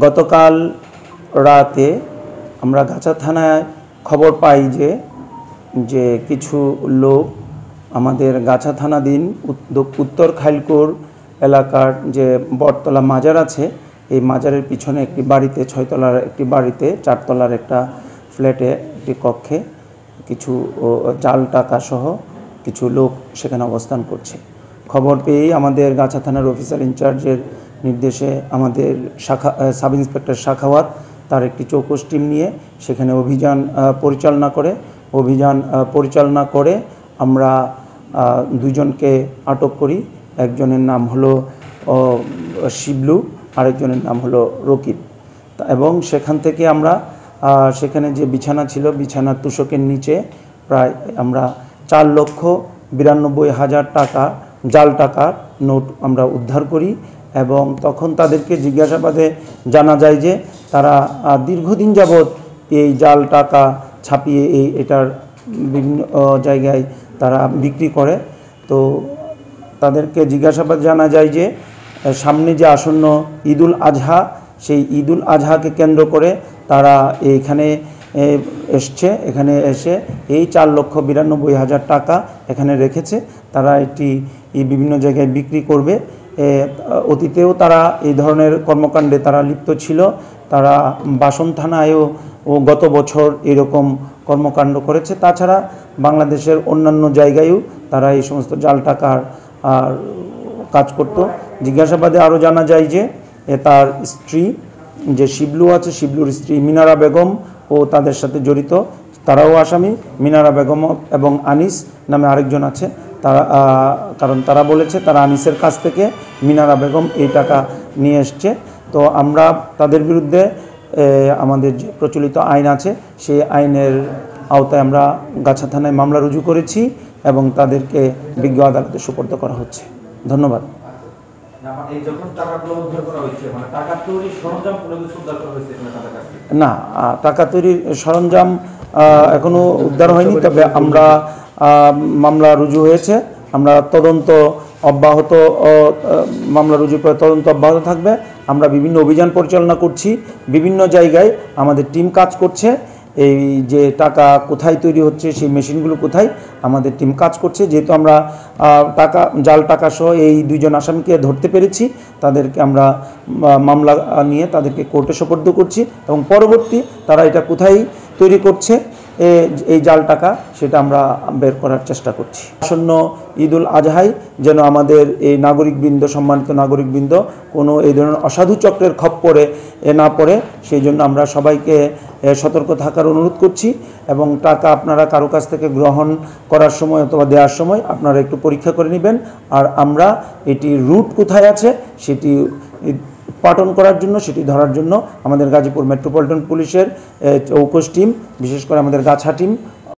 গতকাল রাতে আমরা গাছা থানায় খবর পাই যে কিছু লোক আমাদের গাছা থানাধীন উত্তর খাইলকুর এলাকার যে বটতলা মাজার আছে, এই মাজারের পিছনে একটি বাড়িতে, 6 তলার একটি বাড়িতে 4 তলার একটা ফ্ল্যাটে একটি কক্ষে কিছু জাল টাকা সহ কিছু লোক সেখানে অবস্থান করছে। খবর পেয়েই আমাদের গাছা থানার অফিসার ইনচার্জের নির্দেশে আমাদের সাব ইন্সপেক্টর শাখাওয়াত তার একটি চৌকস টিম নিয়ে সেখানে অভিযান পরিচালনা করে আমরা 2 জনকে আটক করি। একজনের নাম হলো শিবলু, আরেকজনের নাম হলো রকিব। এবং সেখান থেকে আমরা সেখানে যে বিছানা ছিল, বিছানার তোশকের নিচে প্রায় আমরা 4,92,000 টাকা জাল টাকার নোট আমরা উদ্ধার করি। এবং তখন তাদেরকে জিজ্ঞাসাবাদে জানা যায় যে তারা দীর্ঘদিন যাবৎ এই জাল টাকা ছাপিয়ে এটার বিভিন্ন জায়গায় তারা বিক্রি করে। তো তাদেরকে জিজ্ঞাসাবাদ জানা যায় যে সামনে যে আসন্ন ঈদুল আজহা, সেই ঈদুল আজহাকে কেন্দ্র করে তারা এখানে এসে এই 4,92,000 টাকা এখানে রেখেছে। তারা এটি বিভিন্ন জায়গায় বিক্রি করবে। অতীতেও তারা এই ধরনের কর্মকাণ্ডে তারা লিপ্ত ছিল। তারা বাসন থানায়ও গত বছর এরকম কর্মকাণ্ড করেছে। তাছাড়া বাংলাদেশের অন্যান্য জায়গায়ও তারা এই সমস্ত জাল টাকার কাজ করত। জিজ্ঞাসাবাদে আরও জানা যায় যে তার স্ত্রী যে শিবলু আছে, শিবলুর স্ত্রী মিনারা বেগম ও তাদের সাথে জড়িত, তারাও আসামি। মিনারা বেগম এবং আনিস নামে আরেকজন আছে, কারণ তারা বলেছে তারা আনিসের কাছ থেকে মিনারা বেগম এই টাকা নিয়ে এসছে। তো আমরা তাদের বিরুদ্ধে আমাদের যে প্রচলিত আইন আছে সেই আইনের আওতায় আমরা গাছা থানায় মামলা রুজু করেছি এবং তাদেরকে বিজ্ঞ আদালতে সুপর্দ করা হচ্ছে। ধন্যবাদ। না, টাকা তৈরির সরঞ্জাম এখনো উদ্ধার হয়নি, তবে আমরা মামলা রুজু হয়েছে। আমরা মামলা রুজু করে তদন্ত অব্যাহত থাকবে। আমরা বিভিন্ন অভিযান পরিচালনা করছি, বিভিন্ন জায়গায় আমাদের টিম কাজ করছে। এই যে টাকা কোথায় তৈরি হচ্ছে, সেই মেশিনগুলো কোথায়, আমাদের টিম কাজ করছে। যেহেতু আমরা জাল টাকা সহ এই 2 জন আসামিকে ধরতে পেরেছি, তাদেরকে আমরা মামলা নিয়ে তাদেরকে কোর্টে সোপর্দ করছি এবং পরবর্তী তারা এটা কোথায় তৈরি করছে এই জাল টাকা সেটা আমরা বের করার চেষ্টা করছি। আসন্ন ঈদুল আজহায় যেন আমাদের এই সম্মানিত নাগরিকবৃন্দ কোনো এই ধরনের অসাধু চক্রের খপ্পরে না পড়ে, সেই জন্য আমরা সবাইকে সতর্ক থাকার অনুরোধ করছি। এবং টাকা আপনারা কারো কাছ থেকে গ্রহণ করার সময় অথবা দেওয়ার সময় আপনারা একটু পরীক্ষা করে নেবেন। আর আমরা এটি রুট কোথায় আছে সেটি উৎপাটন করার জন্য, সেটি ধরার জন্য আমাদের গাজীপুর মেট্রোপলিটন পুলিশের চৌকস টিম, বিশেষ করে আমাদের গাছা টিম